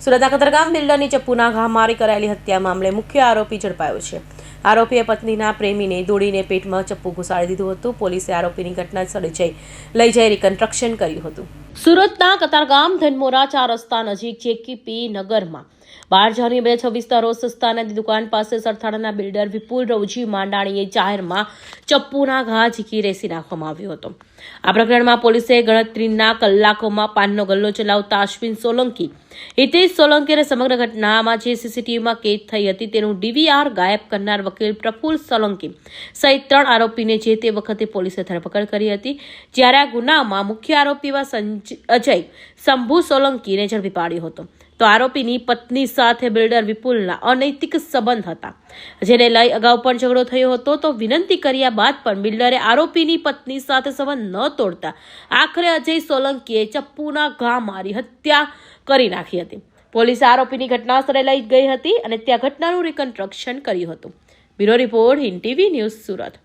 સુરતના કતારગામ બિલ્ડરની ચપ્પુના ઘા મારી કરાયેલી હત્યા મામલે મુખ્ય આરોપી ઝડપાયો છે। આરોપીએ પત્નીના પ્રેમીને દોડીને પેટમાં ચપ્પુ ઘુસાડી દીધું હતું। પોલીસે આરોપીની ઘટના સ્થળે લઈ જઈ રિકન્સ્ટ્રક્શન કર્યું હતું। સુરતના કતારગામ ધનમોરા 4 રસ્તા નજીક જેકેપી નગરમાં 12 જાન્યુઆરી 2026 રોજ સસ્તા નદી દુકાન પાસે સરથાણાના બિલ્ડર વિપુલ રવજી માંડાણીએ જાહેરમાં ચપ્પુના ઘા ઝીકી રેસી નાખવામાં આવ્યો હતો। આ પ્રકરણમાં પોલીસે ગણતરીના કલાકોમાં પાનનો ગલ્લો ચલાવતા અશ્વિન સોલંકી, હિતેશ સોલંકી અને સમગ્ર ઘટનામાં જે સીસીટીવીમાં કેદ થઈ હતી તેનું ડીવીઆર ગાયબ કરનાર વકીલ પ્રફુલ્લ સોલંકી સહિત 3 આરોપીને જે તે વખતે પોલીસે ધરપકડ કરી હતી। જ્યારે આ ગુનામાં મુખ્ય આરોપી એવા અજય શંભુ સોલંકીને ઝડપી પાડ્યો હતો। તો આરોપીની પત્ની સાથે બિલ્ડર વિપુલના અનૈતિક સંબંધ હતા, જેને લઈ અગાઉ પણ ઝઘડો થયો હતો। તો વિનંતી કર્યા બાદ પણ બિલ્ડરે આરોપીની પત્ની સાથે સંબંધ ન તોડતા આખરે અજય સોલંકીએ ચપ્પુના ઘા મારી હત્યા કરી નાખી હતી। પોલીસે આરોપીની ઘટના સ્થળે લઈ ગઈ હતી અને ત્યાં ઘટનાનું રિકન્સ્ટ્રક્શન કર્યું હતું। Bureau report, Hind TV news, Surat.